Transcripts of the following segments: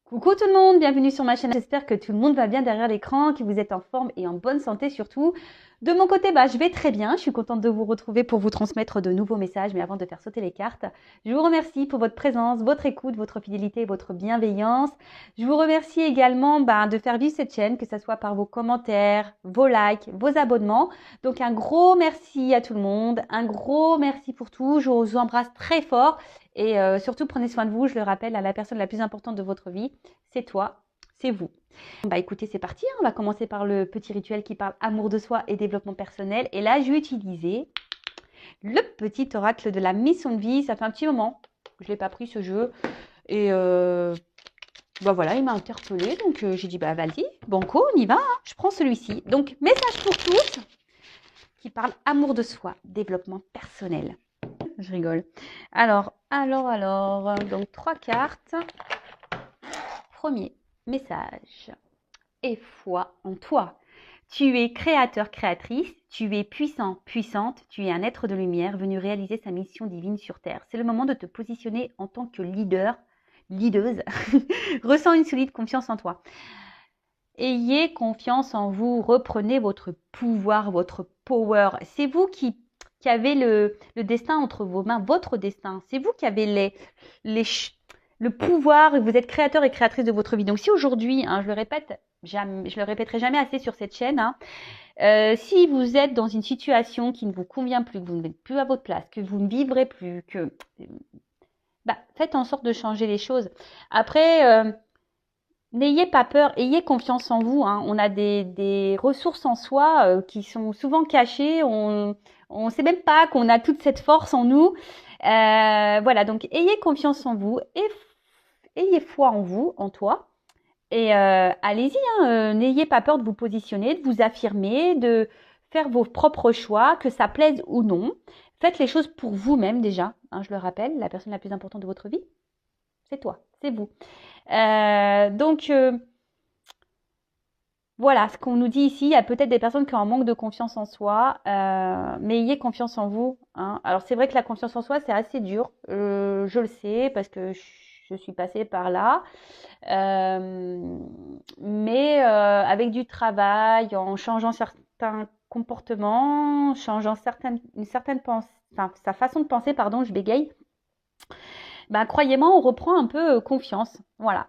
Coucou tout le monde, bienvenue sur ma chaîne. J'espère que tout le monde va bien derrière l'écran, que vous êtes en forme et en bonne santé surtout. De mon côté, je vais très bien. Je suis contente de vous retrouver pour vous transmettre de nouveaux messages. Mais avant de faire sauter les cartes, je vous remercie pour votre présence, votre écoute, votre fidélité et votre bienveillance. Je vous remercie également de faire vivre cette chaîne, que ce soit par vos commentaires, vos likes, vos abonnements. Donc un gros merci à tout le monde, un gros merci pour tout. Je vous embrasse très fort et surtout prenez soin de vous. Je le rappelle, à la personne la plus importante de votre vie, c'est toi, c'est vous. Écoutez, c'est parti, hein. On va commencer par le petit rituel qui parle amour de soi et développement personnel. Et là, je vais utiliser le petit oracle de la mission de vie. Ça fait un petit moment que je ne l'ai pas pris ce jeu. Et voilà, il m'a interpellée. Donc j'ai dit, vas-y, banco, on y va. Hein. Je prends celui-ci. Donc, message pour tous qui parle amour de soi, développement personnel. Je rigole. Alors, donc 3 cartes. Premier message. Et foi en toi. Tu es créateur, créatrice, tu es puissant, puissante, tu es un être de lumière venu réaliser sa mission divine sur Terre. C'est le moment de te positionner en tant que leader, leaduse. Ressens une solide confiance en toi. Ayez confiance en vous, reprenez votre pouvoir, votre power. C'est vous qui avez le destin entre vos mains, votre destin. C'est vous qui avez le pouvoir, vous êtes créateur et créatrice de votre vie. Donc si aujourd'hui, je le répète, je le répéterai jamais assez sur cette chaîne, si vous êtes dans une situation qui ne vous convient plus, que vous n'êtes plus à votre place, que vous ne vivrez plus, que faites en sorte de changer les choses. Après, n'ayez pas peur, ayez confiance en vous. On a des ressources en soi qui sont souvent cachées. On ne sait même pas qu'on a toute cette force en nous. Voilà, donc ayez confiance en vous, ayez foi en vous, en toi. Et allez-y, n'ayez pas peur de vous positionner, de vous affirmer, de faire vos propres choix, que ça plaise ou non. Faites les choses pour vous-même déjà. Je le rappelle, la personne la plus importante de votre vie, c'est toi, c'est vous. Donc, voilà ce qu'on nous dit ici. Il y a peut-être des personnes qui ont un manque de confiance en soi, mais ayez confiance en vous. Alors, c'est vrai que la confiance en soi, c'est assez dur. Je le sais parce que je suis passée par là. Mais avec du travail, en changeant certains comportements, changeant sa façon de penser, pardon, je bégaye, croyez-moi, on reprend un peu confiance. Voilà.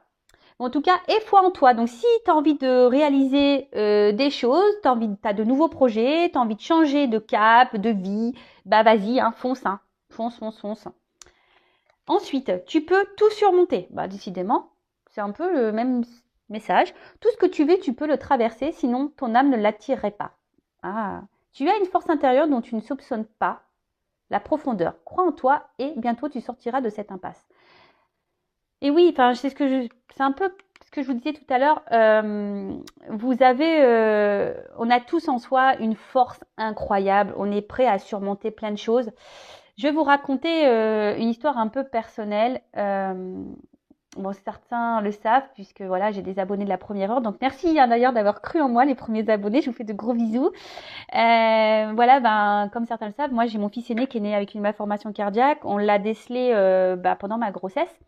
En tout cas, aie foi en toi. Donc, si tu as envie de réaliser des choses, tu as de nouveaux projets, tu as envie de changer de cap, de vie, vas-y, fonce, fonce, fonce, fonce. Ensuite, tu peux tout surmonter. Décidément, c'est un peu le même message. Tout ce que tu veux, tu peux le traverser, sinon ton âme ne l'attirerait pas. Tu as une force intérieure dont tu ne soupçonnes pas la profondeur. Crois en toi et bientôt tu sortiras de cette impasse. Et oui, c'est un peu ce que je vous disais tout à l'heure. On a tous en soi une force incroyable. On est prêt à surmonter plein de choses. Je vais vous raconter une histoire un peu personnelle. Certains le savent puisque voilà, j'ai des abonnés de la première heure. Donc merci d'ailleurs d'avoir cru en moi, les premiers abonnés. Je vous fais de gros bisous. Comme certains le savent, moi j'ai mon fils aîné qui est né avec une malformation cardiaque. On l'a décelé pendant ma grossesse.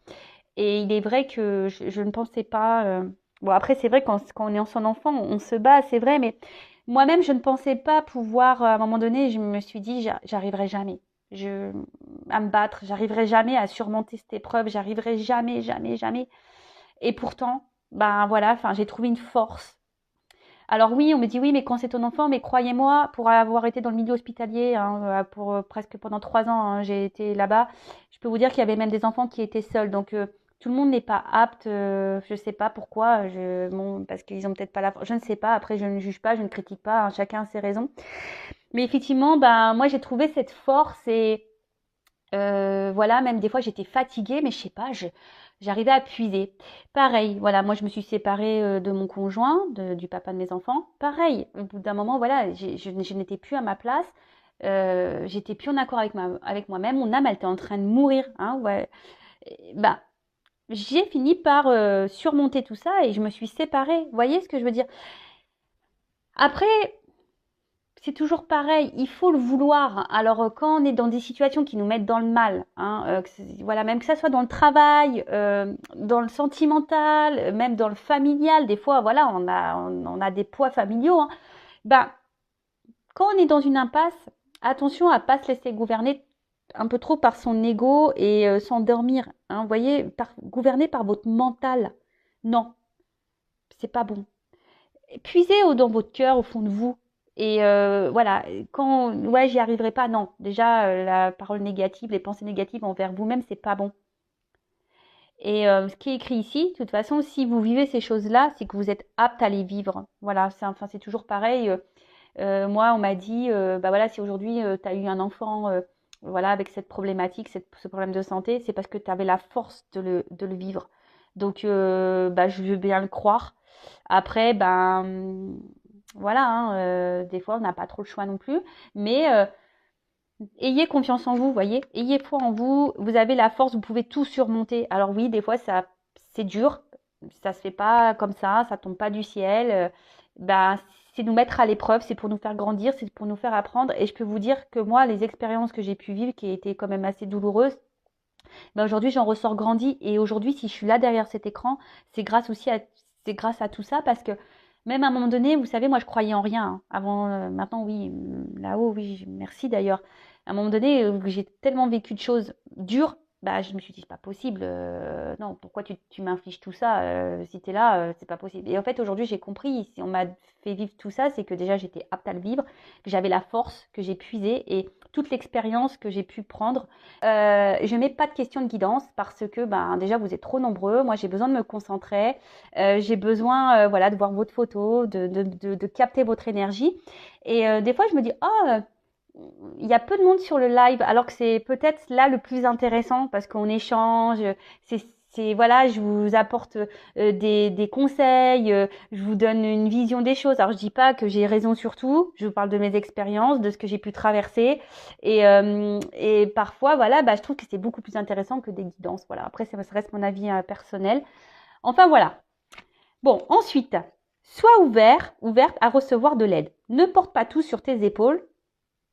Et il est vrai que je ne pensais pas. Après, c'est vrai quand on est en son enfant, on se bat, c'est vrai, mais moi-même, je ne pensais pas pouvoir. À un moment donné, je me suis dit, j'arriverai jamais à me battre, j'arriverai jamais à surmonter cette épreuve, j'arriverai jamais, jamais, jamais. Et pourtant, j'ai trouvé une force. Alors oui, on me dit oui, mais quand c'est ton enfant, mais croyez-moi, pour avoir été dans le milieu hospitalier, pour presque pendant 3 ans, j'ai été là-bas, je peux vous dire qu'il y avait même des enfants qui étaient seuls. Donc tout le monde n'est pas apte, je ne sais pas pourquoi, parce qu'ils ont peut-être pas la force, je ne sais pas, après je ne juge pas, je ne critique pas, chacun a ses raisons. Mais effectivement, moi j'ai trouvé cette force et voilà, même des fois j'étais fatiguée, mais je sais pas, j'arrivais à puiser. Pareil, voilà, moi je me suis séparée de mon conjoint, du papa de mes enfants. Pareil, au bout d'un moment, voilà, je n'étais plus à ma place, j'étais plus en accord avec moi-même. Mon âme, elle était en train de mourir, ouais. J'ai fini par surmonter tout ça et je me suis séparée. Vous voyez ce que je veux dire? Après, c'est toujours pareil, il faut le vouloir. Alors, quand on est dans des situations qui nous mettent dans le mal, hein, voilà, même que ça soit dans le travail, dans le sentimental, même dans le familial, des fois, voilà, on a des poids familiaux, hein. Ben, quand on est dans une impasse, attention à pas se laisser gouverner un peu trop par son ego et s'endormir. Hein, vous voyez, gouverner par votre mental. Non, c'est pas bon. Puisez dans votre cœur, au fond de vous. Et voilà, quand ouais, j'y arriverai pas, non. Déjà, la parole négative, les pensées négatives envers vous-même, c'est pas bon. Et ce qui est écrit ici, de toute façon, si vous vivez ces choses-là, c'est que vous êtes apte à les vivre. Voilà, c'est toujours pareil. Moi, on m'a dit, bah voilà, si aujourd'hui tu as eu un enfant, voilà, avec cette problématique, ce problème de santé, c'est parce que tu avais la force de le vivre. Donc, bah, je veux bien le croire. Après, ben, voilà, hein, des fois, on n'a pas trop le choix non plus. Mais ayez confiance en vous, voyez. Ayez foi en vous. Vous avez la force, vous pouvez tout surmonter. Alors oui, des fois, c'est dur. Ça se fait pas comme ça tombe pas du ciel. Bah, c'est nous mettre à l'épreuve, c'est pour nous faire grandir, c'est pour nous faire apprendre. Et je peux vous dire que moi, les expériences que j'ai pu vivre, qui étaient quand même assez douloureuses, bah aujourd'hui, j'en ressors grandi. Et aujourd'hui, si je suis là derrière cet écran, c'est grâce à tout ça, parce que même à un moment donné, vous savez, moi, je croyais en rien, hein. Avant, maintenant, oui, là-haut, oui, merci d'ailleurs. À un moment donné, j'ai tellement vécu de choses dures, bah, je me suis dit, c'est pas possible. Non, pourquoi tu m'infliges tout ça? Si tu es là, c'est pas possible. Et en fait, aujourd'hui, j'ai compris, si on m'a fait vivre tout ça, c'est que déjà, j'étais apte à le vivre, que j'avais la force, que j'ai puisé et toute l'expérience que j'ai pu prendre. Je mets pas de questions de guidance parce que ben, déjà, vous êtes trop nombreux. Moi, j'ai besoin de me concentrer. J'ai besoin voilà, de voir votre photo, de capter votre énergie. Et des fois, je me dis, oh, il y a peu de monde sur le live, alors que c'est peut-être là le plus intéressant parce qu'on échange. Voilà, je vous apporte des conseils, je vous donne une vision des choses. Alors je dis pas que j'ai raison sur tout, je vous parle de mes expériences, de ce que j'ai pu traverser, et parfois voilà, bah, je trouve que c'est beaucoup plus intéressant que des guidances. Voilà, après ça reste mon avis personnel. Enfin voilà. Bon, ensuite, sois ouverte à recevoir de l'aide. Ne porte pas tout sur tes épaules.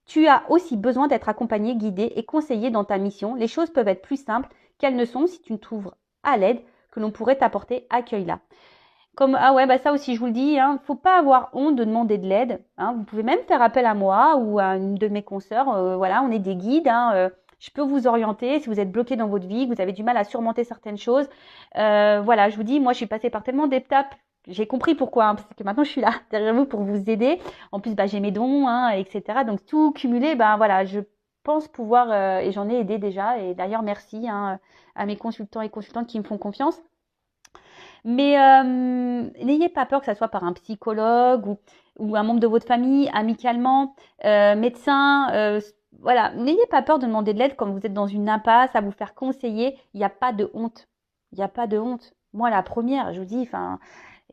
Tu as aussi besoin d'être accompagné, guidé et conseillé dans ta mission. Les choses peuvent être plus simples qu'elles ne sont si tu te trouves à l'aide que l'on pourrait t'apporter. Accueille-la. Comme, ah ouais, bah ça aussi, je vous le dis, hein, faut pas avoir honte de demander de l'aide. Hein. Vous pouvez même faire appel à moi ou à une de mes consoeurs. Voilà, on est des guides. Hein, je peux vous orienter si vous êtes bloqué dans votre vie, que vous avez du mal à surmonter certaines choses. Voilà, je vous dis, moi, je suis passée par tellement d'étapes. J'ai compris pourquoi, hein, parce que maintenant je suis là derrière vous pour vous aider. En plus, bah, j'ai mes dons, hein, etc. Donc tout cumulé, ben voilà, je pense pouvoir et j'en ai aidé déjà. Et d'ailleurs, merci hein, à mes consultants et consultantes qui me font confiance. Mais n'ayez pas peur que ça soit par un psychologue ou un membre de votre famille, amicalement, médecin. Voilà, n'ayez pas peur de demander de l'aide quand vous êtes dans une impasse, à vous faire conseiller. Il n'y a pas de honte. Il n'y a pas de honte. Moi, la première, je vous dis, enfin,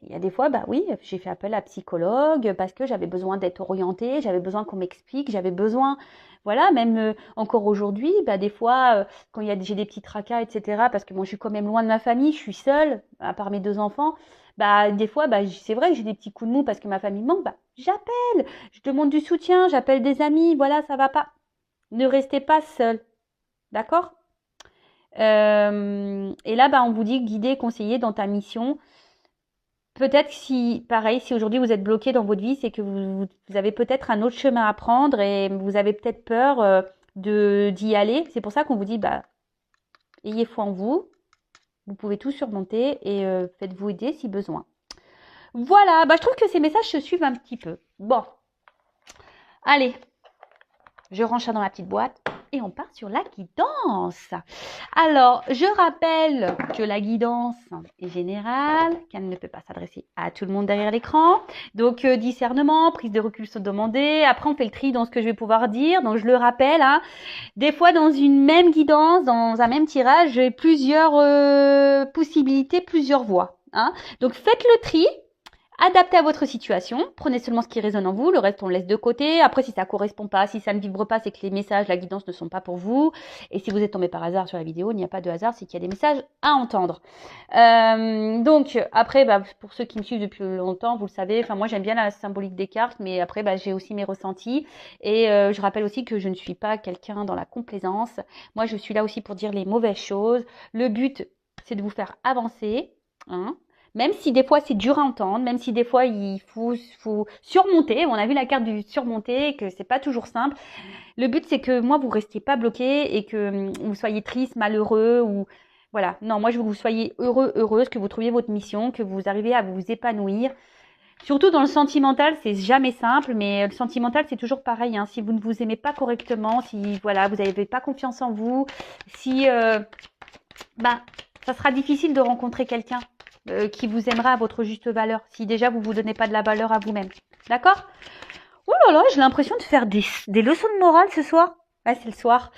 il y a des fois, bah oui, j'ai fait appel à psychologue parce que j'avais besoin d'être orientée, j'avais besoin qu'on m'explique, j'avais besoin, voilà, même encore aujourd'hui, bah des fois, quand j'ai des petits tracas, etc., parce que moi je suis quand même loin de ma famille, je suis seule, à part mes 2 enfants, bah des fois, bah c'est vrai que j'ai des petits coups de mou parce que ma famille manque, bah j'appelle, je demande du soutien, j'appelle des amis, voilà, ça va pas. Ne restez pas seul, d'accord? Et là, bah on vous dit guider, conseiller dans ta mission. Peut-être si, pareil, si aujourd'hui vous êtes bloqué dans votre vie, c'est que vous avez peut-être un autre chemin à prendre et vous avez peut-être peur d'y aller. C'est pour ça qu'on vous dit, bah, ayez foi en vous, vous pouvez tout surmonter et faites-vous aider si besoin. Voilà, bah, je trouve que ces messages se suivent un petit peu. Bon, allez, je range ça dans la petite boîte. Et on part sur la guidance. Alors, je rappelle que la guidance est générale, qu'elle ne peut pas s'adresser à tout le monde derrière l'écran. Donc, discernement, prise de recul sont demandées. Après, on fait le tri dans ce que je vais pouvoir dire. Donc, je le rappelle, hein, des fois, dans une même guidance, dans un même tirage, j'ai plusieurs possibilités, plusieurs voies. Hein. Donc, faites le tri. Adaptez à votre situation, prenez seulement ce qui résonne en vous, le reste on laisse de côté. Après, si ça correspond pas, si ça ne vibre pas, c'est que les messages, la guidance ne sont pas pour vous. Et si vous êtes tombé par hasard sur la vidéo, il n'y a pas de hasard, c'est qu'il y a des messages à entendre. Donc après, pour ceux qui me suivent depuis longtemps, vous le savez, enfin moi j'aime bien la symbolique des cartes, mais après j'ai aussi mes ressentis. Et je rappelle aussi que je ne suis pas quelqu'un dans la complaisance. Moi je suis là aussi pour dire les mauvaises choses. Le but, c'est de vous faire avancer, hein. Même si des fois c'est dur à entendre, même si des fois il faut surmonter. On a vu la carte du surmonter, que c'est pas toujours simple. Le but c'est que moi vous restiez pas bloqué et que vous soyez triste, malheureux ou voilà. Non, moi je veux que vous soyez heureux, heureuse, que vous trouviez votre mission, que vous arriviez à vous épanouir. Surtout dans le sentimental, c'est jamais simple, mais le sentimental c'est toujours pareil. Hein. Si vous ne vous aimez pas correctement, si voilà vous n'avez pas confiance en vous, si ça sera difficile de rencontrer quelqu'un qui vous aimera à votre juste valeur, si déjà vous vous donnez pas de la valeur à vous-même. D'accord? Oh là là, j'ai l'impression de faire des leçons de morale ce soir. Ouais, c'est le soir.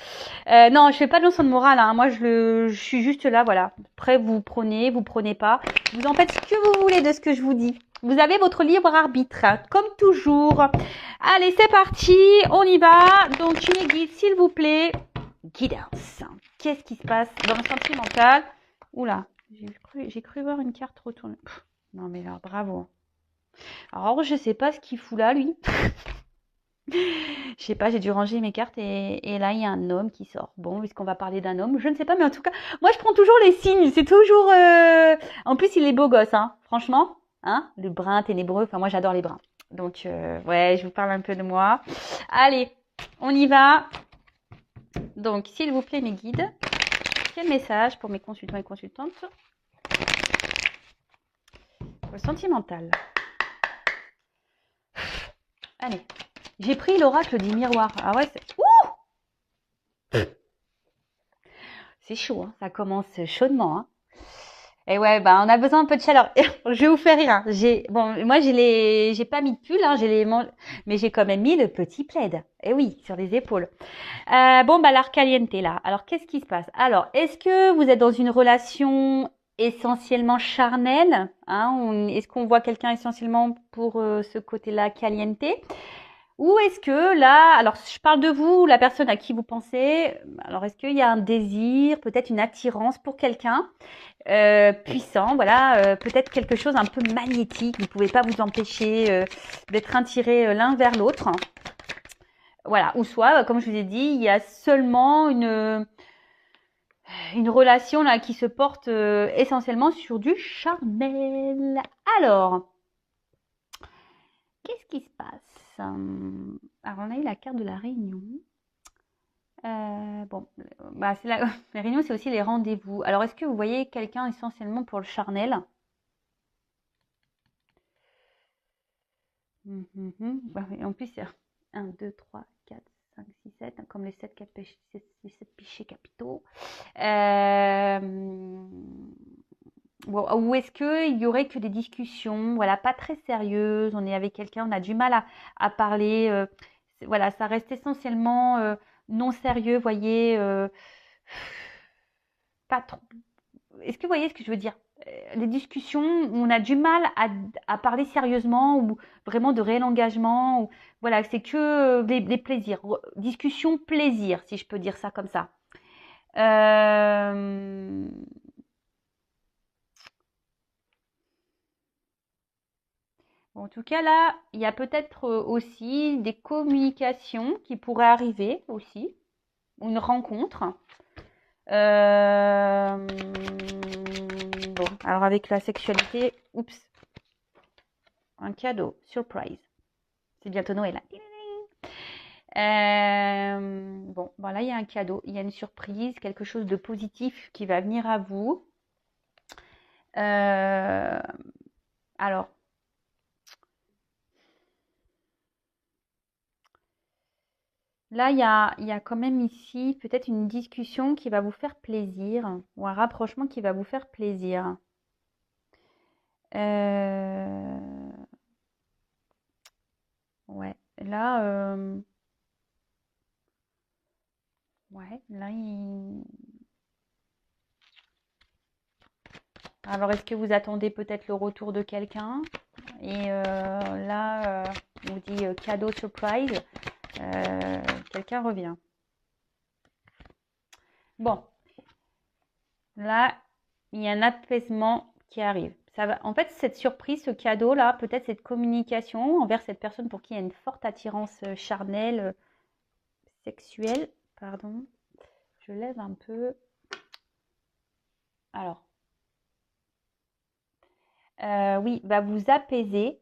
Non, je fais pas de leçons de morale. Hein. Moi, je suis juste là, voilà. Après, vous prenez pas. Vous en faites ce que vous voulez de ce que je vous dis. Vous avez votre libre arbitre, hein, comme toujours. Allez, c'est parti. On y va. Donc, une guide, s'il vous plaît. Guidance. Qu'est-ce qui se passe dans le sentimental? Oula, j'ai cru voir une carte retournée. Non, mais là, bravo. Alors, je sais pas ce qu'il fout là, lui. Je sais pas, j'ai dû ranger mes cartes et là, il y a un homme qui sort. Bon, est-ce qu'on va parler d'un homme? Je ne sais pas, mais en tout cas, moi, je prends toujours les signes. C'est toujours... En plus, il est beau gosse, hein. Franchement, hein, le brun ténébreux. Enfin, moi, j'adore les bruns. Donc, ouais, je vous parle un peu de moi. Allez, on y va. Donc, s'il vous plaît, mes guides, quel message pour mes consultants et consultantes? Pour le sentimental. Allez. J'ai pris l'oracle du miroir. Ah ouais, c'est... Ouh! C'est chaud, hein. Ça commence chaudement, hein. Et ouais, on a besoin un peu de chaleur. Je vais vous faire rire, hein. Moi, j'ai pas mis de pull, hein, mais j'ai quand même mis le petit plaid. Et oui, sur les épaules. L'art caliente, là. Alors, qu'est-ce qui se passe? Alors, est-ce que vous êtes dans une relation essentiellement charnelle, hein, ou est-ce qu'on voit quelqu'un essentiellement pour ce côté-là caliente? Ou est-ce que là, alors je parle de vous, la personne à qui vous pensez, alors est-ce qu'il y a un désir, peut-être une attirance pour quelqu'un puissant, voilà, peut-être quelque chose un peu magnétique, vous ne pouvez pas vous empêcher d'être attirés l'un vers l'autre. Voilà, ou soit, comme je vous ai dit, il y a seulement une relation là qui se porte essentiellement sur du charnel. Alors, qu'est-ce qui se passe? Alors, on a eu la carte de la réunion. C'est la réunion, c'est aussi les rendez-vous. Alors, est-ce que vous voyez quelqu'un essentiellement pour le charnel? En plus, c'est 1, 2, 3, 4, 5, 6, 7, comme les 7 péchés capitaux. Ou est-ce qu'il y aurait que des discussions, voilà, pas très sérieuses, on est avec quelqu'un, on a du mal à parler, voilà, ça reste essentiellement non sérieux, voyez, pas trop. Est-ce que vous voyez ce que je veux dire? Les discussions où on a du mal à parler sérieusement ou vraiment de réel engagement, ou, voilà, c'est que des plaisirs, discussion plaisir, si je peux dire ça comme ça. En tout cas, là, il y a peut-être aussi des communications qui pourraient arriver aussi, ou une rencontre. Alors avec la sexualité, oups, un cadeau, surprise. C'est bientôt Noël. Là, il y a un cadeau, il y a une surprise, quelque chose de positif qui va venir à vous. Alors, là, il y a quand même ici peut-être une discussion qui va vous faire plaisir ou un rapprochement qui va vous faire plaisir. Ouais, là, alors est-ce que vous attendez peut-être le retour de quelqu'un? Et là, on vous dit cadeau surprise. Quelqu'un revient. Bon, là, il y a un apaisement qui arrive. Ça va, en fait, cette surprise, ce cadeau-là, peut-être cette communication envers cette personne pour qui il y a une forte attirance charnelle, sexuelle. Pardon, je lève un peu. Alors, oui, va vous apaiser.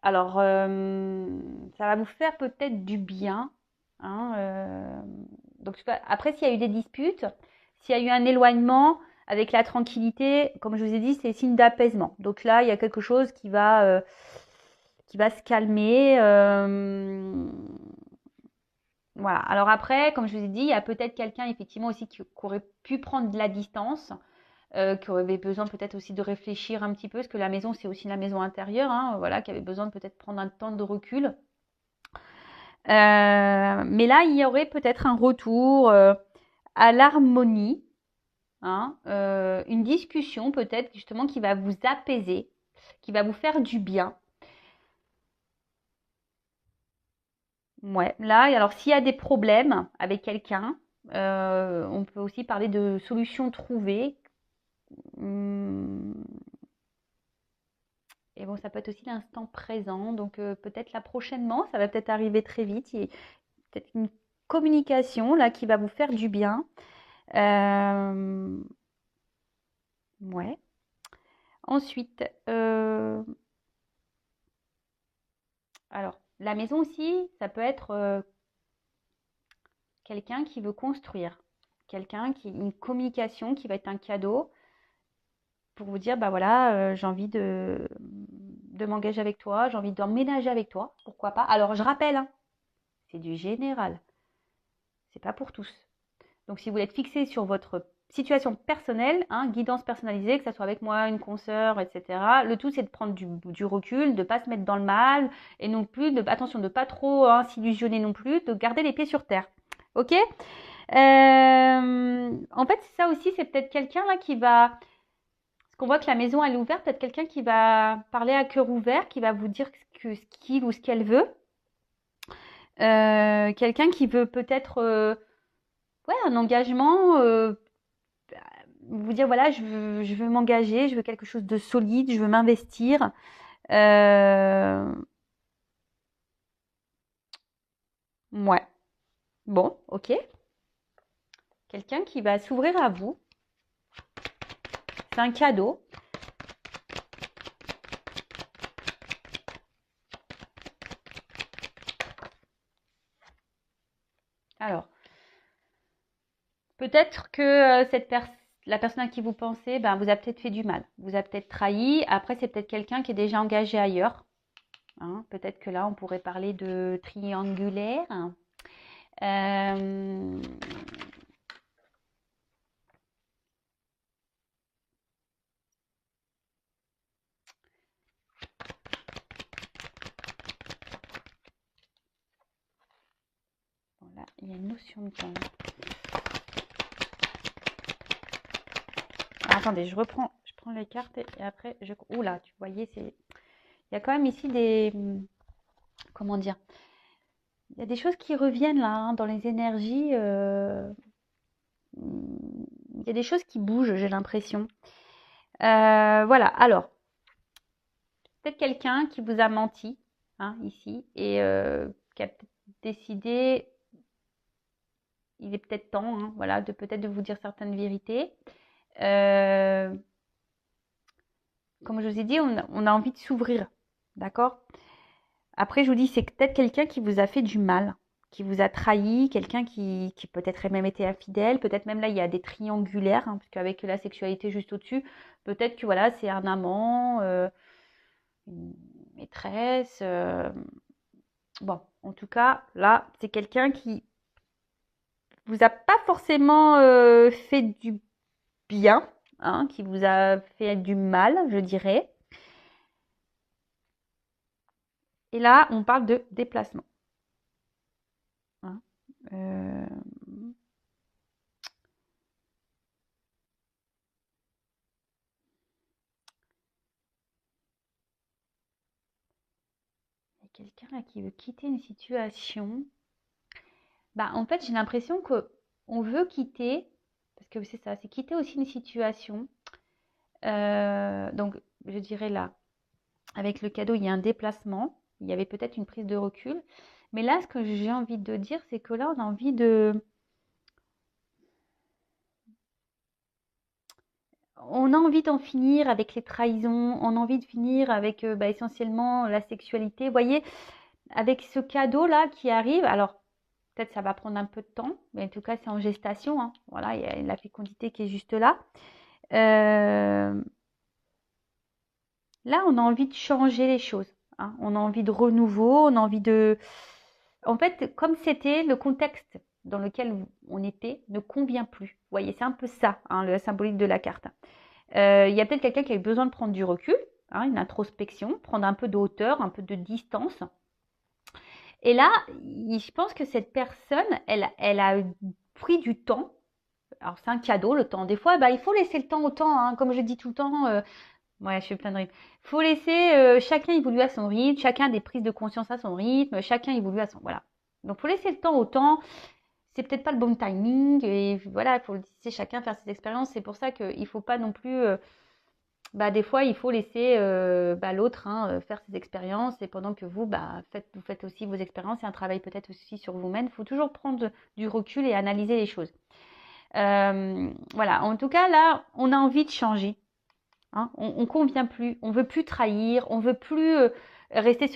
Alors, ça va vous faire peut-être du bien. Hein, donc, après, s'il y a eu des disputes, s'il y a eu un éloignement, avec la tranquillité, comme je vous ai dit, c'est signe d'apaisement. Donc là, il y a quelque chose qui va se calmer. Voilà. Alors après, comme je vous ai dit, il y a peut-être quelqu'un effectivement aussi qui aurait pu prendre de la distance, qui avait besoin peut-être aussi de réfléchir un petit peu, parce que la maison, c'est aussi la maison intérieure, hein, voilà, qui avait besoin de peut-être prendre un temps de recul. Mais là, il y aurait peut-être un retour à l'harmonie, hein, une discussion peut-être justement qui va vous apaiser, qui va vous faire du bien. Ouais, là, alors s'il y a des problèmes avec quelqu'un, on peut aussi parler de solutions trouvées. Hum, Et bon, ça peut être aussi l'instant présent. Donc peut-être là prochainement, ça va peut-être arriver très vite. Il y a peut-être une communication là qui va vous faire du bien. Ouais. Ensuite, alors la maison aussi, ça peut être quelqu'un qui veut construire, quelqu'un qui une communication qui va être un cadeau pour vous dire bah voilà, j'ai envie de m'engager avec toi, j'ai envie d'emménager avec toi, pourquoi pas. Alors je rappelle, hein, c'est du général, c'est pas pour tous. Donc si vous voulez être fixé sur votre situation personnelle, hein, guidance personnalisée, que ce soit avec moi, une consoeur, etc. Le tout, c'est de prendre du recul, de ne pas se mettre dans le mal, et non plus, attention, de ne pas trop s'illusionner non plus, de garder les pieds sur terre. Ok. En fait, ça aussi, c'est peut-être quelqu'un là qui va... Parce qu'on voit que la maison, elle est ouverte, peut-être quelqu'un qui va parler à cœur ouvert, qui va vous dire ce qu'il ou ce qu'elle veut. Quelqu'un qui veut peut-être ouais, un engagement, vous dire voilà, je veux m'engager, je veux quelque chose de solide, je veux m'investir. Ouais, bon, ok. Quelqu'un qui va s'ouvrir à vous. C'est un cadeau. Alors, peut-être que la personne à qui vous pensez, ben, vous a peut-être fait du mal, vous a peut-être trahi. Après, c'est peut-être quelqu'un qui est déjà engagé ailleurs. Hein. Peut-être que là, on pourrait parler de triangulaire. Euh, voilà, il y a une notion de temps. Ah, attendez, je prends les cartes et après, oula, tu voyais, il y a quand même ici comment dire, il y a des choses qui reviennent là, hein, dans les énergies. Il y a des choses qui bougent, j'ai l'impression. Voilà, alors, peut-être quelqu'un qui vous a menti, hein, ici, et qui a décidé, il est peut-être temps, hein, voilà, peut-être de vous dire certaines vérités. Comme je vous ai dit, on a envie de s'ouvrir, d'accord? Après, je vous dis, c'est peut-être quelqu'un qui vous a fait du mal, qui vous a trahi, quelqu'un qui peut-être a même été infidèle, peut-être même là, il y a des triangulaires, hein, parce qu'avec la sexualité juste au-dessus, peut-être que voilà, c'est un amant, une maîtresse. Bon, en tout cas, là, c'est quelqu'un qui vous a pas forcément fait du bien, hein, qui vous a fait du mal, je dirais. Et là, on parle de déplacement. Hein. Euh, quelqu'un là qui veut quitter une situation. Bah, en fait, j'ai l'impression qu'on veut quitter, parce que c'est ça, c'est quitter aussi une situation. Donc, je dirais là, avec le cadeau, il y a un déplacement, il y avait peut-être une prise de recul. Mais là, ce que j'ai envie de dire, c'est que là, on a envie d'en finir avec les trahisons, on a envie de finir avec essentiellement la sexualité. Vous voyez, avec ce cadeau-là qui arrive, alors peut-être ça va prendre un peu de temps, mais en tout cas, c'est en gestation, hein. Voilà, il y a la fécondité qui est juste là. Euh, Là, on a envie de changer les choses, hein. On a envie de renouveau, on a envie de... En fait, comme c'était, le contexte dans lequel on était ne convient plus. Vous voyez, c'est un peu ça, hein, le symbolique de la carte. Il y a peut-être quelqu'un qui a besoin de prendre du recul, hein, une introspection, prendre un peu de hauteur, un peu de distance. Et là, je pense que cette personne, elle a pris du temps. Alors, c'est un cadeau, le temps. Des fois, il faut laisser le temps au temps, hein, comme je dis tout le temps. Ouais, je fais plein de rythmes. Il faut laisser chacun évoluer à son rythme, chacun des prises de conscience à son rythme, chacun évolue à son... Voilà. Donc, il faut laisser le temps au temps. C'est peut-être pas le bon timing. Et voilà, il faut laisser chacun faire ses expériences. C'est pour ça qu'il ne faut pas non plus... des fois, il faut laisser l'autre, hein, faire ses expériences. Et pendant que vous, vous faites aussi vos expériences et un travail peut-être aussi sur vous-même. Il faut toujours prendre du recul et analyser les choses. Voilà. En tout cas, là, on a envie de changer. Hein, on convient plus, on veut plus trahir, on veut plus rester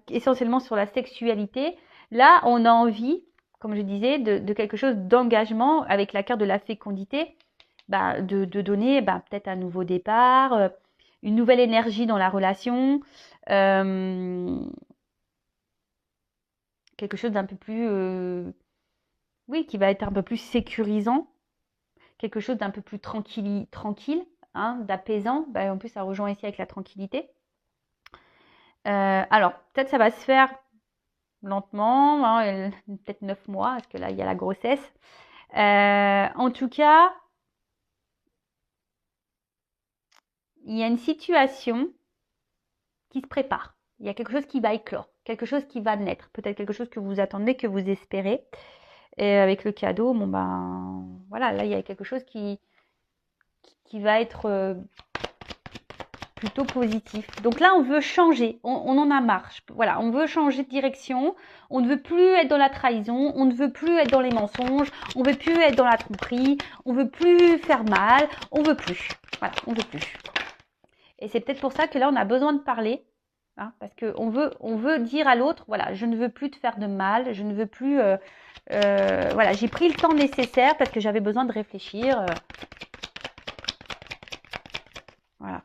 essentiellement sur la sexualité. Là, on a envie, comme je disais, de quelque chose d'engagement avec la carte de la fécondité, de donner peut-être un nouveau départ, une nouvelle énergie dans la relation, quelque chose d'un peu plus, oui, qui va être un peu plus sécurisant, quelque chose d'un peu plus tranquille. Hein, d'apaisant. En plus, ça rejoint ici avec la tranquillité. Alors, peut-être ça va se faire lentement, hein, peut-être 9 mois, parce que là, il y a la grossesse. En tout cas, il y a une situation qui se prépare. Il y a quelque chose qui va éclore, quelque chose qui va naître, peut-être quelque chose que vous attendez, que vous espérez. Et avec le cadeau, voilà, là, il y a quelque chose qui va être plutôt positif. Donc là, on veut changer, on en a marre. Voilà, on veut changer de direction, on ne veut plus être dans la trahison, on ne veut plus être dans les mensonges, on ne veut plus être dans la tromperie, on ne veut plus faire mal, on veut plus. Voilà, on veut plus. Et c'est peut-être pour ça que là, on a besoin de parler, hein, parce qu'on veut dire à l'autre, voilà, je ne veux plus te faire de mal, je ne veux plus... voilà, j'ai pris le temps nécessaire parce que j'avais besoin de réfléchir. Voilà.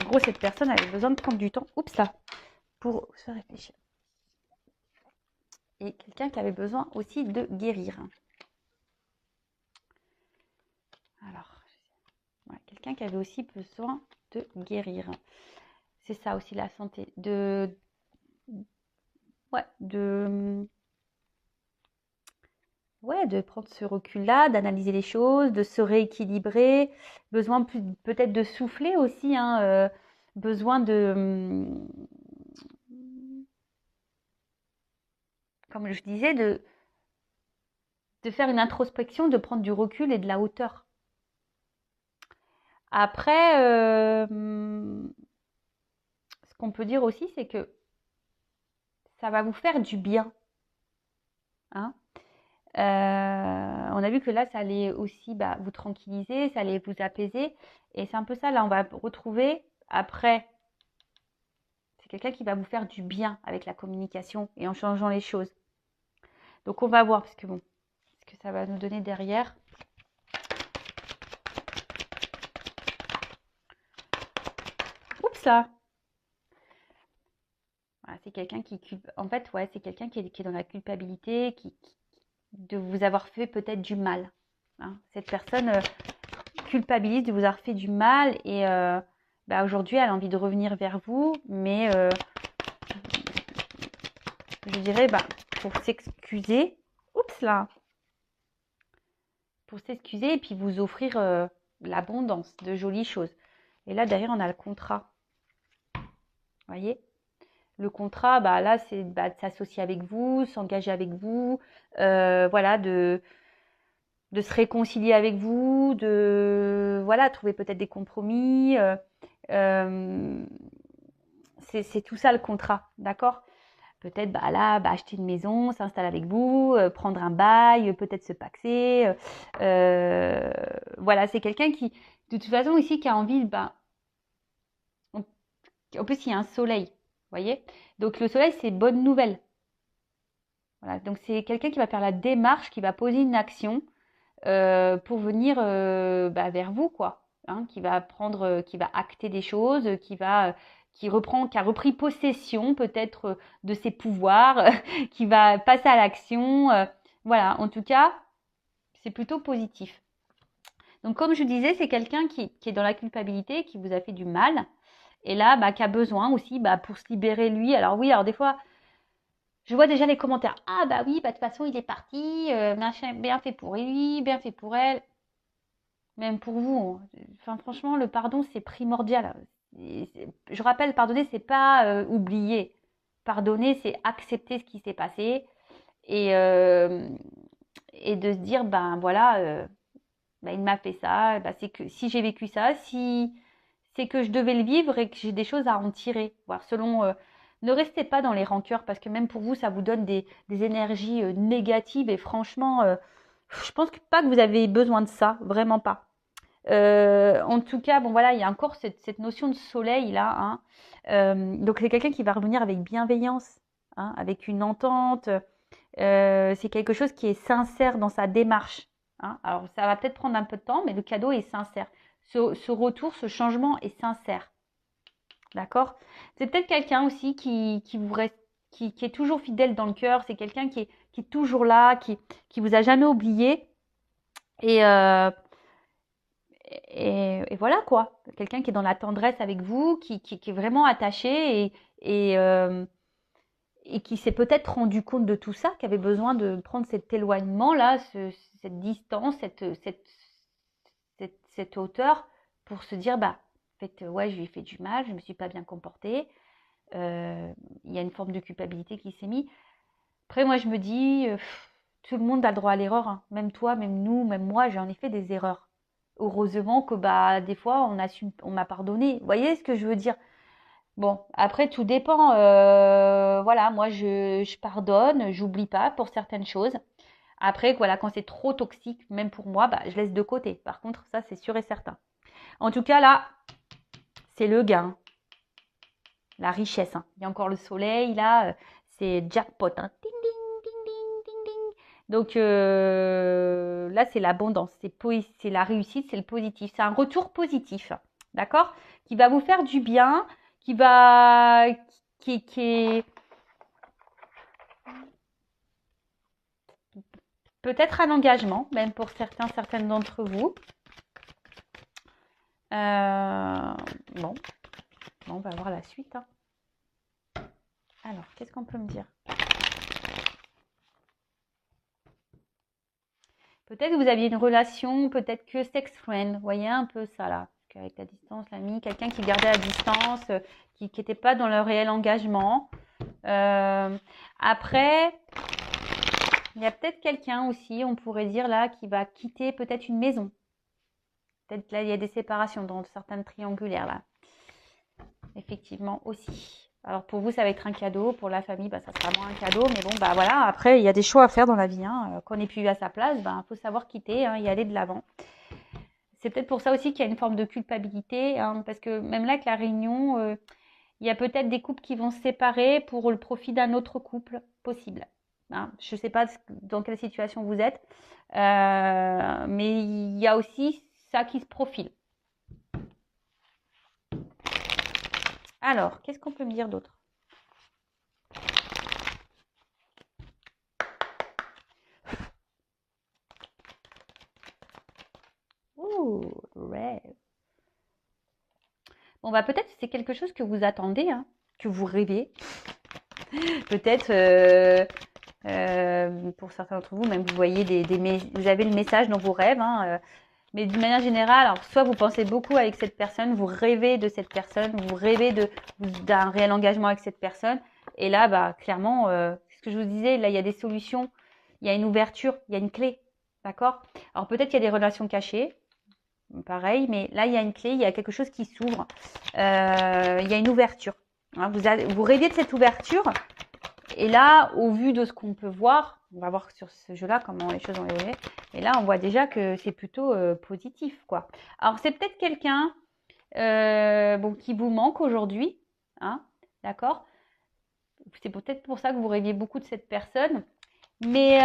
En gros, cette personne avait besoin de prendre du temps, pour se réfléchir. Et quelqu'un qui avait besoin aussi de guérir. Alors, voilà, quelqu'un qui avait aussi besoin de guérir. C'est ça aussi la santé. De prendre ce recul-là, d'analyser les choses, de se rééquilibrer. Besoin peut-être de souffler aussi, hein, besoin de... Comme je disais, de faire une introspection, de prendre du recul et de la hauteur. Après, ce qu'on peut dire aussi, c'est que ça va vous faire du bien. Hein, on a vu que là, ça allait aussi vous tranquilliser, ça allait vous apaiser. Et c'est un peu ça, là, on va retrouver après. C'est quelqu'un qui va vous faire du bien avec la communication et en changeant les choses. Donc, on va voir, parce que ce que ça va nous donner derrière. Oups là. Voilà, c'est quelqu'un qui... En fait, ouais, c'est quelqu'un qui est dans la culpabilité, de vous avoir fait peut-être du mal. Hein. Cette personne culpabilise de vous avoir fait du mal et aujourd'hui, elle a envie de revenir vers vous, mais je dirais pour s'excuser. Oups là. Pour s'excuser et puis vous offrir l'abondance de jolies choses. Et là, derrière, on a le contrat. Vous voyez ? Le contrat, bah, là, c'est de s'associer avec vous, s'engager avec vous, voilà, de se réconcilier avec vous, de voilà, trouver peut-être des compromis. Euh, c'est tout ça le contrat, d'accord? Peut-être bah, là, bah, acheter une maison, s'installer avec vous, prendre un bail, peut-être se paxer. Voilà, c'est quelqu'un qui, de toute façon, ici, qui a envie, bah, en plus, il y a un soleil, vous voyez? Donc, le soleil, c'est bonne nouvelle. Voilà, donc c'est quelqu'un qui va faire la démarche, qui va poser une action pour venir bah, vers vous, quoi. Hein, qui va prendre, qui va acter des choses, qui a repris possession peut-être de ses pouvoirs, qui va passer à l'action. Voilà, en tout cas, c'est plutôt positif. Donc, comme je disais, c'est quelqu'un qui est dans la culpabilité, qui vous a fait du mal, et là, bah, qui a besoin aussi, bah, pour se libérer lui. Alors oui, alors des fois, je vois déjà les commentaires. Ah bah oui, bah, de toute façon, il est parti, machin, bien fait pour lui, bien fait pour elle. Même pour vous, hein. Enfin, franchement, le pardon, c'est primordial. Je rappelle, pardonner, c'est pas oublier. Pardonner, c'est accepter ce qui s'est passé et, euh, et de se dire, ben voilà, ben, il m'a fait ça, ben, c'est que si j'ai vécu ça, si c'est que je devais le vivre et que j'ai des choses à en tirer. Voir selon, ne restez pas dans les rancœurs parce que même pour vous, ça vous donne des énergies négatives et franchement, je pense pas que vous avez besoin de ça, vraiment pas. En tout cas, bon voilà, il y a encore cette notion de soleil là. Hein. Donc c'est quelqu'un qui va revenir avec bienveillance, hein, avec une entente. C'est quelque chose qui est sincère dans sa démarche. Hein. Alors ça va peut-être prendre un peu de temps, mais le cadeau est sincère. Ce retour, ce changement est sincère. D'accord? C'est peut-être quelqu'un aussi qui vous reste, qui est toujours fidèle dans le cœur. C'est quelqu'un qui est toujours là, qui vous a jamais oublié. Et, et voilà quoi, quelqu'un qui est dans la tendresse avec vous, qui est vraiment attaché et, euh, et qui s'est peut-être rendu compte de tout ça, qui avait besoin de prendre cet éloignement-là, cette distance, cette hauteur pour se dire, bah, en fait, ouais, je lui ai fait du mal, je ne me suis pas bien comportée. Il y a une forme de culpabilité qui s'est mise. Après, moi, je me dis, tout le monde a le droit à l'erreur, hein. Même toi, même nous, même moi, j'en ai fait des erreurs. Heureusement que bah des fois on m'a pardonné. Vous voyez ce que je veux dire? Bon, après tout dépend. Voilà, moi je pardonne, j'oublie pas pour certaines choses. Après, voilà, quand c'est trop toxique, même pour moi, bah, je laisse de côté. Par contre, ça c'est sûr et certain. En tout cas, là, c'est le gain, la richesse. Hein. Il y a encore le soleil, là, c'est jackpot. Hein. Ding, ding, ding, ding, ding, ding. Donc là, c'est l'abondance, c'est la réussite, c'est le positif. C'est un retour positif, d'accord? Qui va vous faire du bien, qui va, qui est peut-être un engagement, même pour certaines d'entre vous. Bon, on va voir la suite. Hein. Alors, qu'est-ce qu'on peut me dire? Peut-être que vous aviez une relation, peut-être que sex friend, vous voyez un peu ça là, avec la distance, l'ami, quelqu'un qui gardait la distance, qui n'était pas dans le réel engagement. Après, il y a peut-être quelqu'un aussi, on pourrait dire là, qui va quitter peut-être une maison. Peut-être là, il y a des séparations dans certaines triangulaires là. Effectivement aussi. Alors pour vous, ça va être un cadeau. Pour la famille, bah, ça sera moins un cadeau. Mais bon, bah voilà, après, il y a des choix à faire dans la vie. Hein. Quand on n'est plus à sa place, bah, faut savoir quitter, hein, y aller de l'avant. C'est peut-être pour ça aussi qu'il y a une forme de culpabilité. Hein, parce que même là, avec la réunion, il y a peut-être des couples qui vont se séparer pour le profit d'un autre couple possible. Hein, je ne sais pas dans quelle situation vous êtes. Mais il y a aussi ça qui se profile. Alors, qu'est-ce qu'on peut me dire d'autre? Ouh, rêve. Bon, bah peut-être c'est quelque chose que vous attendez, hein, que vous rêvez. Peut-être, pour certains d'entre vous, même vous voyez vous avez le message dans vos rêves. Hein, Mais d'une manière générale, alors soit vous pensez beaucoup avec cette personne, vous rêvez de cette personne, vous rêvez d'un réel engagement avec cette personne. Et là, bah, clairement, c'est ce que je vous disais, là, il y a des solutions, il y a une ouverture, il y a une clé. D'accord? Alors peut-être qu'il y a des relations cachées, pareil, mais là, il y a une clé, il y a quelque chose qui s'ouvre, il y a une ouverture. Hein, vous rêvez de cette ouverture. Et là, au vu de ce qu'on peut voir, on va voir sur ce jeu-là comment les choses ont évolué. Et là, on voit déjà que c'est plutôt positif, quoi. Alors, c'est peut-être quelqu'un bon, qui vous manque aujourd'hui, hein, d'accord? C'est peut-être pour ça que vous rêviez beaucoup de cette personne. Mais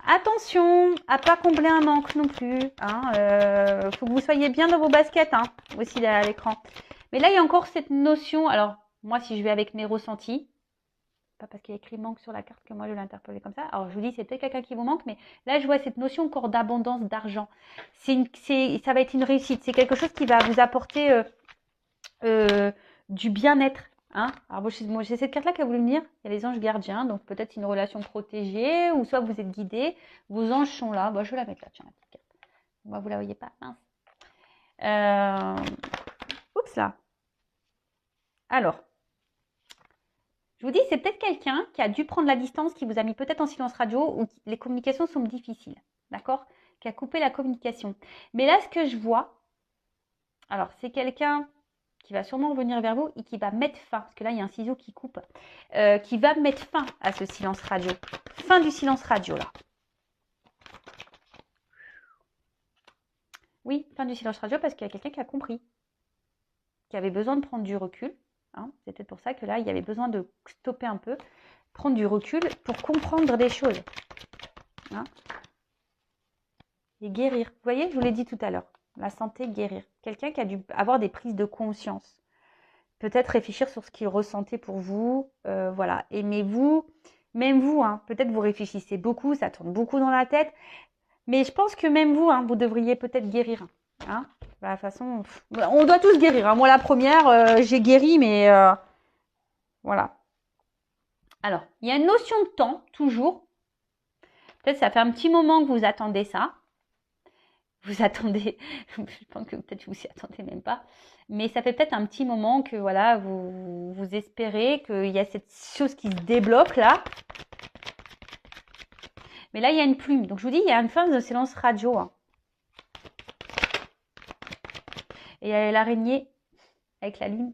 attention à pas combler un manque non plus. Hein, faut que vous soyez bien dans vos baskets, hein, aussi derrière l'écran. Mais là, il y a encore cette notion. Alors, moi, si je vais avec mes ressentis, pas parce qu'il y a écrit manque sur la carte que moi je l'ai interpellé comme ça. Alors je vous dis, c'est peut-être quelqu'un qui vous manque, mais là je vois cette notion encore d'abondance d'argent. Ça va être une réussite. C'est quelque chose qui va vous apporter du bien-être. Hein. Alors moi j'ai cette carte-là qui a voulu venir. Il y a les anges gardiens, donc peut-être une relation protégée, ou soit vous êtes guidé. Vos anges sont là. Bon, je vais la mettre là, tiens, la petite carte. Moi, vous la voyez pas, mince. Oups là. Alors. Je vous dis, c'est peut-être quelqu'un qui a dû prendre la distance, qui vous a mis peut-être en silence radio ou les communications sont difficiles, d'accord? Qui a coupé la communication. Mais là, ce que je vois, alors c'est quelqu'un qui va sûrement revenir vers vous et qui va mettre fin, parce que là, il y a un ciseau qui coupe, qui va mettre fin à ce silence radio. Fin du silence radio, là. Oui, fin du silence radio parce qu'il y a quelqu'un qui a compris, qui avait besoin de prendre du recul. Hein, c'est peut-être pour ça que là, il y avait besoin de stopper un peu, prendre du recul pour comprendre des choses. Hein, et guérir. Vous voyez, je vous l'ai dit tout à l'heure. La santé, guérir. Quelqu'un qui a dû avoir des prises de conscience. Peut-être réfléchir sur ce qu'il ressentait pour vous. Voilà. Et mais vous, même vous, hein, peut-être vous réfléchissez beaucoup, ça tourne beaucoup dans la tête. Mais je pense que même vous, hein, vous devriez peut-être guérir. Hein. De la façon, on doit tous guérir. Hein. Moi, la première, j'ai guéri, mais voilà. Alors, il y a une notion de temps, toujours. Peut-être ça fait un petit moment que vous attendez ça. Vous attendez, je pense que peut-être vous s'y attendez même pas. Mais ça fait peut-être un petit moment que voilà, vous espérez qu'il y a cette chose qui se débloque là. Mais là, il y a une plume. Donc, je vous dis, il y a une fin de silence radio. Hein. Et il y a l'araignée avec la lune.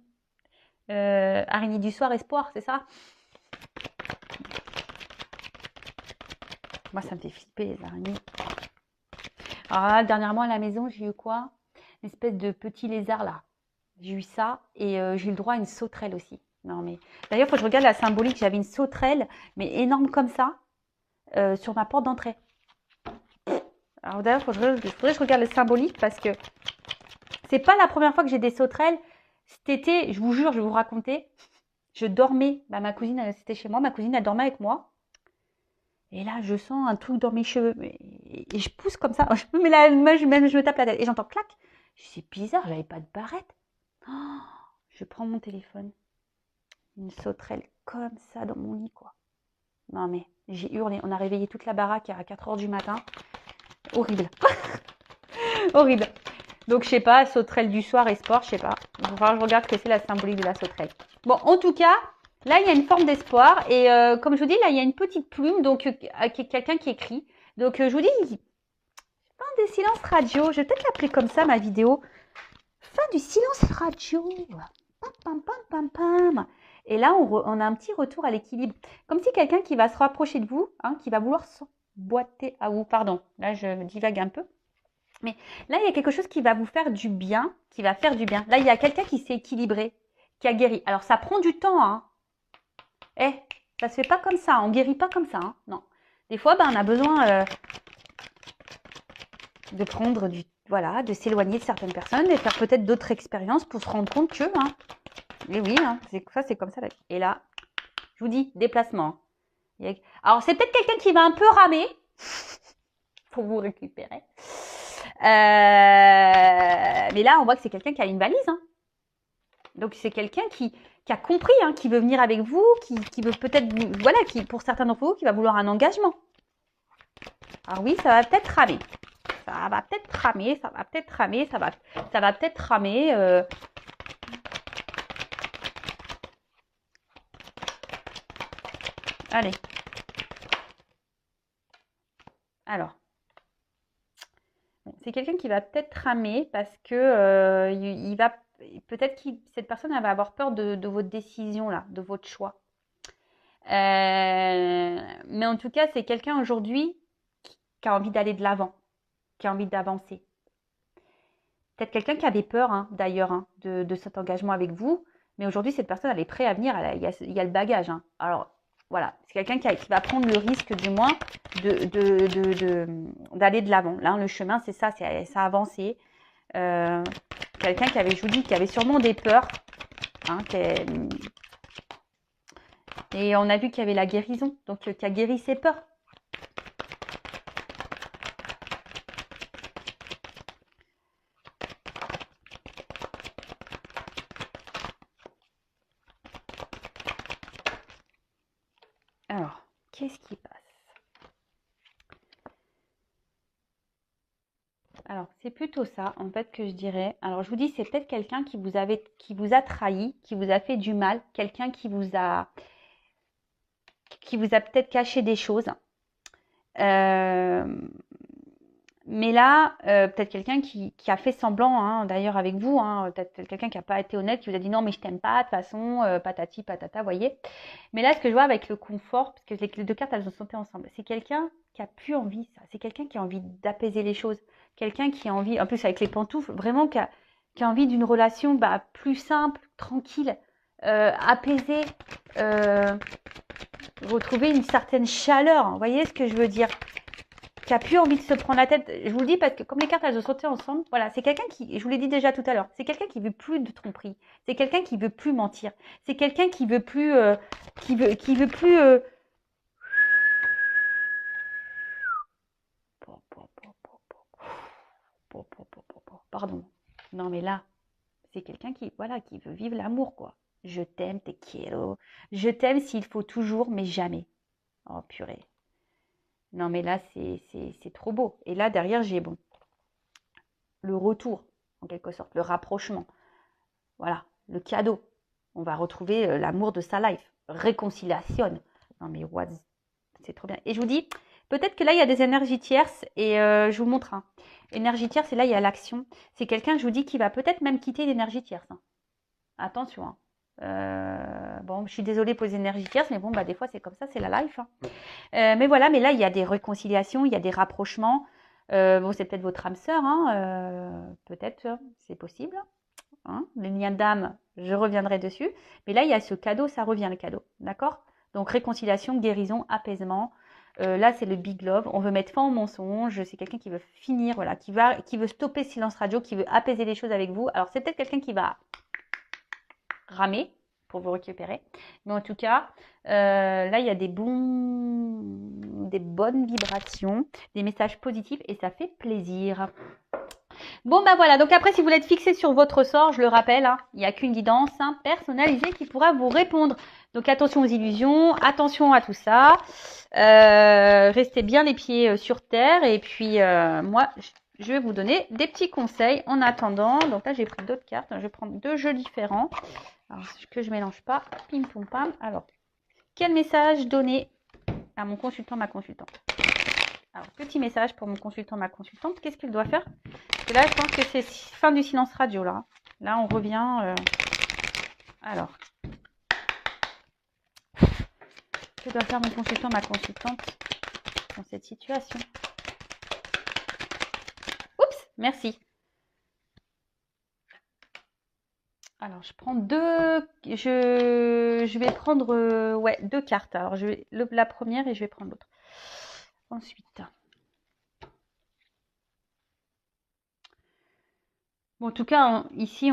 Araignée du soir, espoir, c'est ça? Moi, ça me fait flipper, les araignées. Alors là, dernièrement, à la maison, j'ai eu quoi? Une espèce de petit lézard, là. J'ai eu ça et j'ai eu le droit à une sauterelle aussi. Non, mais... D'ailleurs, il faut que je regarde la symbolique. J'avais une sauterelle, mais énorme comme ça, sur ma porte d'entrée. Alors d'ailleurs, il faudrait que je regarde le symbolique parce que c'est pas la première fois que j'ai des sauterelles. Cet été, je vous jure, je vais vous raconter. Je dormais, bah, ma cousine, c'était chez moi, ma cousine, elle dormait avec moi. Et là, je sens un truc dans mes cheveux. Et je pousse comme ça. Mais là, moi, je me tape la tête. Et j'entends clac. Je dis, c'est bizarre, j'avais pas de barrette. Oh, je prends mon téléphone. Une sauterelle comme ça dans mon lit, quoi. Non, mais j'ai hurlé. On a réveillé toute la baraque à 4h du matin. Horrible. Horrible. Donc, je sais pas, sauterelle du soir et sport, je sais pas. Il va falloir que je regarde ce que c'est la symbolique de la sauterelle. Bon, en tout cas, là, il y a une forme d'espoir. Et comme je vous dis, là, il y a une petite plume, donc quelqu'un qui écrit. Donc, je vous dis, fin des silences radio. Je vais peut-être l'appeler comme ça, ma vidéo. Fin du silence radio. Pam, pam, pam, pam, pam. Et là, on a un petit retour à l'équilibre. Comme si quelqu'un qui va se rapprocher de vous, hein, qui va vouloir s'emboîter à vous. Pardon, là, je divague un peu. Mais là, il y a quelque chose qui va vous faire du bien, qui va faire du bien. Là, il y a quelqu'un qui s'est équilibré, qui a guéri. Alors, ça prend du temps, hein. Ça se fait pas comme ça. On guérit pas comme ça, hein. Non. Des fois, on a besoin de prendre voilà, de s'éloigner de certaines personnes, de faire peut-être d'autres expériences pour se rendre compte que, hein. Et oui, hein, c'est comme ça. Et là, je vous dis, déplacement. Alors, c'est peut-être quelqu'un qui va un peu ramer pour vous récupérer. Mais là, on voit que c'est quelqu'un qui a une valise. Hein. Donc, c'est quelqu'un qui a compris, hein, qui veut venir avec vous, qui veut peut-être, voilà, qui pour certains d'entre vous, qui va vouloir un engagement. Alors oui, ça va peut-être ramer. Ça va peut-être ramer, ça va peut-être ramer, ça va peut-être ramer. Allez. Alors. Bon, c'est quelqu'un qui va peut-être ramer parce que il va peut-être que cette personne elle va avoir peur de votre décision là, de votre choix. Mais en tout cas, c'est quelqu'un aujourd'hui qui a envie d'aller de l'avant, qui a envie d'avancer. Peut-être quelqu'un qui avait peur, hein, d'ailleurs, hein, de cet engagement avec vous. Mais aujourd'hui, cette personne, elle est prête à venir. Il y a le bagage. Hein. Alors, voilà. C'est quelqu'un qui va prendre le risque, du moins, d'aller de l'avant. Là, le chemin, c'est ça. Ça a avancé. Quelqu'un qui avait, je vous dis, qui avait sûrement des peurs. Hein, et on a vu qu'il y avait la guérison. Donc, qui a guéri ses peurs. Alors, qu'est-ce qui passe? Alors, c'est plutôt ça, en fait, que je dirais. Alors, je vous dis, c'est peut-être quelqu'un qui vous a trahi, qui vous a fait du mal, quelqu'un qui vous a peut-être caché des choses. Mais là, peut-être quelqu'un qui a fait semblant, hein, d'ailleurs avec vous, hein, peut-être quelqu'un qui n'a pas été honnête, qui vous a dit non, mais je t'aime pas, de toute façon, patati, patata, voyez. Mais là, ce que je vois avec le confort, parce que les deux cartes, elles se sont ensemble, c'est quelqu'un qui a plus envie, ça. C'est quelqu'un qui a envie d'apaiser les choses. Quelqu'un qui a envie, en plus avec les pantoufles, vraiment qui a envie d'une relation plus simple, tranquille, apaisée, retrouver une certaine chaleur. Vous voyez ce que je veux dire? Qui a plus envie de se prendre la tête. Je vous le dis parce que comme les cartes elles ont sauté ensemble, voilà, c'est quelqu'un qui, je vous l'ai dit déjà tout à l'heure, c'est quelqu'un qui veut plus de tromperie, c'est quelqu'un qui veut plus mentir, c'est quelqu'un qui veut plus, pardon. Non mais là, c'est quelqu'un qui, voilà, qui veut vivre l'amour quoi. Je t'aime, te quiero. Je t'aime s'il faut toujours, mais jamais. Oh purée. Non mais là c'est trop beau. Et là derrière j'ai le retour en quelque sorte, le rapprochement. Voilà, le cadeau. On va retrouver l'amour de sa life. Réconciliation. Non mais what? C'est trop bien. Et je vous dis, peut-être que là, il y a des énergies tierces et je vous montre. Hein. Énergie tierce, et là, il y a l'action. C'est quelqu'un, je vous dis, qui va peut-être même quitter l'énergie tierce. Hein. Attention. Hein. Bon, je suis désolée pour les énergies tierces, mais bon, des fois, c'est comme ça, c'est la life. Hein. Mais voilà, mais là, il y a des réconciliations, il y a des rapprochements. Bon, c'est peut-être votre âme sœur, hein, peut-être, c'est possible. Hein, les liens d'âme, je reviendrai dessus. Mais là, il y a ce cadeau, ça revient le cadeau. D'accord? Donc, réconciliation, guérison, apaisement. Là, c'est le big love. On veut mettre fin au mensonge. C'est quelqu'un qui veut finir, voilà, qui veut stopper le silence radio, qui veut apaiser les choses avec vous. Alors, c'est peut-être quelqu'un qui va ramer pour vous récupérer. Mais en tout cas, là, il y a des bonnes vibrations, des messages positifs et ça fait plaisir. Bon, voilà. Donc après, si vous voulez être fixé sur votre sort, je le rappelle, hein, il n'y a qu'une guidance personnalisée qui pourra vous répondre. Donc attention aux illusions, attention à tout ça. Restez bien les pieds sur terre. Et puis, moi, je vais vous donner des petits conseils en attendant. Donc là, j'ai pris d'autres cartes. Je vais prendre deux jeux différents. Alors, que je ne mélange pas. Pim, pom, pam. Alors, quel message donner à mon consultant, ma consultante? Alors, petit message pour mon consultant, ma consultante. Qu'est-ce qu'il doit faire? Parce que là, je pense que c'est fin du silence radio. Là on revient. Alors, que doit faire mon consultant, ma consultante dans cette situation? Oups, merci. Alors, je prends deux. Je vais prendre deux cartes. Alors, je vais la première et je vais prendre l'autre. Ensuite. Bon, en tout cas, ici,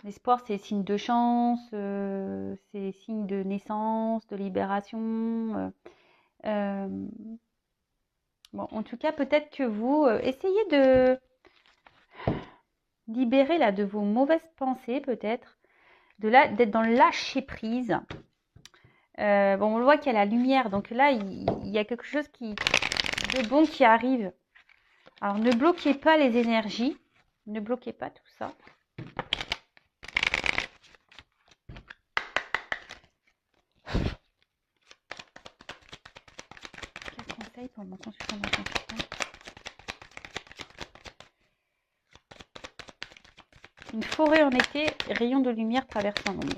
l'espoir, c'est signe de chance, c'est signe de naissance, de libération. Bon, en tout cas, peut-être que vous essayez de libérer là de vos mauvaises pensées, peut-être, d'être dans le lâcher prise. Bon, on voit qu'il y a la lumière, donc là, il y a quelque chose de bon qui arrive. Alors, ne bloquez pas les énergies, ne bloquez pas tout ça. Quel conseil pour mon consultant, mon consultant? Une forêt en été, rayon de lumière traversant l'ombre.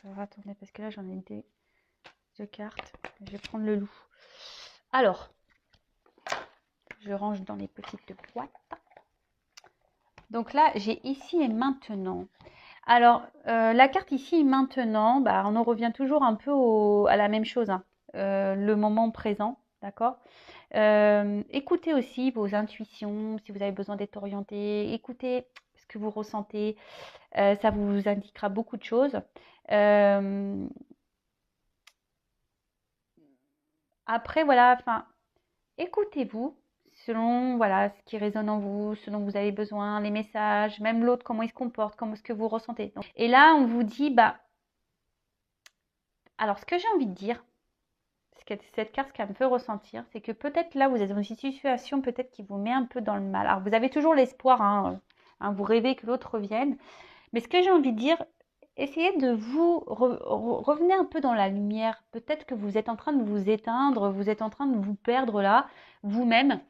Alors, attendez, parce que là, j'en ai deux cartes. Je vais prendre le loup. Alors, je range dans les petites boîtes. Donc là, j'ai ici et maintenant. Alors, la carte ici et maintenant, bah, on en revient toujours un peu à la même chose, hein. Le moment présent, d'accord? Écoutez aussi vos intuitions, si vous avez besoin d'être orienté. Écoutez ce que vous ressentez. Ça vous indiquera beaucoup de choses. Après, voilà, enfin, écoutez-vous selon voilà ce qui résonne en vous, ce dont vous avez besoin, les messages, même l'autre, comment il se comporte, comment est-ce que vous ressentez. Donc, et là, on vous dit, bah, alors ce que j'ai envie de dire, cette carte, ce qu'elle me fait ressentir, c'est que peut-être là, vous êtes dans une situation peut-être qui vous met un peu dans le mal. Alors, vous avez toujours l'espoir, hein, vous rêvez que l'autre revienne. Mais ce que j'ai envie de dire, essayez de vous revenir un peu dans la lumière. Peut-être que vous êtes en train de vous éteindre, vous êtes en train de vous perdre là, vous-même.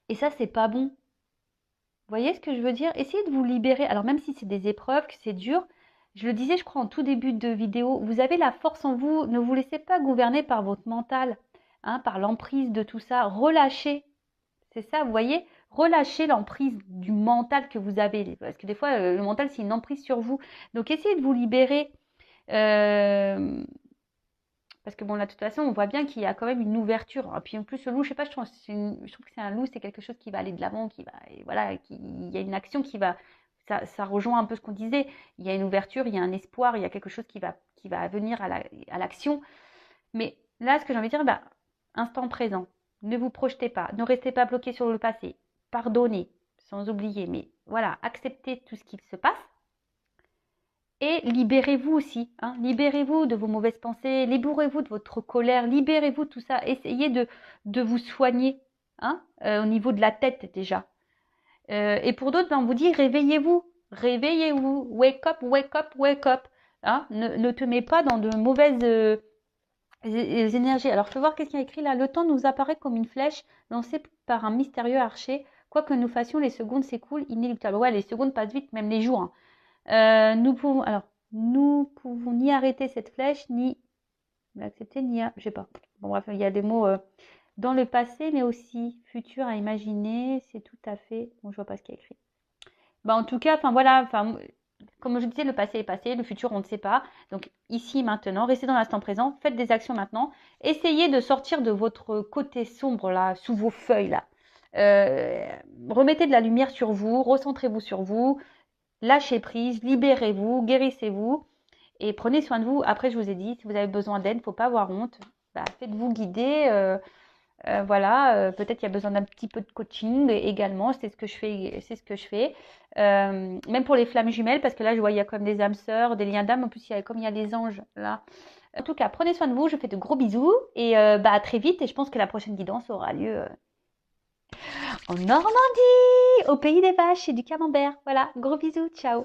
Et ça, c'est pas bon. Vous voyez ce que je veux dire? Essayez de vous libérer. Alors, même si c'est des épreuves, que c'est dur, je le disais, je crois, en tout début de vidéo, vous avez la force en vous. Ne vous laissez pas gouverner par votre mental, hein, par l'emprise de tout ça. Relâchez. C'est ça, vous voyez? Relâchez l'emprise du mental que vous avez. Parce que des fois, le mental, c'est une emprise sur vous. Donc, essayez de vous libérer. Parce que bon, là, de toute façon, on voit bien qu'il y a quand même une ouverture. Et puis en plus, le loup, je sais pas, je trouve que c'est un loup, c'est quelque chose qui va aller de l'avant, et voilà, il y a une action qui va, ça rejoint un peu ce qu'on disait. Il y a une ouverture, il y a un espoir, il y a quelque chose qui va venir à l'action. Mais là, ce que j'ai envie de dire, bah, instant présent. Ne vous projetez pas, ne restez pas bloqué sur le passé. Pardonnez, sans oublier, mais voilà, acceptez tout ce qui se passe. Et libérez-vous aussi, hein, libérez-vous de vos mauvaises pensées, libérez-vous de votre colère, libérez-vous de tout ça. Essayez de vous soigner, hein, au niveau de la tête déjà. Et pour d'autres, ben, on vous dit réveillez-vous, réveillez-vous, wake up, wake up, wake up. Hein, ne te mets pas dans de mauvaises énergies. Alors, je vais voir qu'est-ce qu'il y a écrit là. Le temps nous apparaît comme une flèche lancée par un mystérieux archer. Quoi que nous fassions, les secondes s'écoulent inéluctables. Ouais, les secondes passent vite, même les jours, hein. Nous pouvons ni arrêter cette flèche, ni l'accepter, je sais pas. Bon, bref, il y a des mots dans le passé, mais aussi futur à imaginer. C'est tout à fait. Bon, je vois pas ce qu'il y a écrit. Bah, en tout cas, enfin voilà, comme je disais, le passé est passé, le futur, on ne sait pas. Donc, ici, maintenant, restez dans l'instant présent, faites des actions maintenant. Essayez de sortir de votre côté sombre, là, sous vos feuilles, là. Remettez de la lumière sur vous, recentrez-vous sur vous. Lâchez prise, libérez-vous, guérissez-vous et prenez soin de vous. Après, je vous ai dit, si vous avez besoin d'aide, il ne faut pas avoir honte. Bah, faites-vous guider. Voilà, peut-être qu'il y a besoin d'un petit peu de coaching également. C'est ce que je fais. C'est ce que je fais. Même pour les flammes jumelles, parce que là, je vois, il y a comme des âmes sœurs, des liens d'âme. En plus, comme il y a les anges là. En tout cas, prenez soin de vous. Je fais de gros bisous et bah, à très vite. Et je pense que la prochaine guidance aura lieu en Normandie, au pays des vaches et du camembert. Voilà, gros bisous, ciao.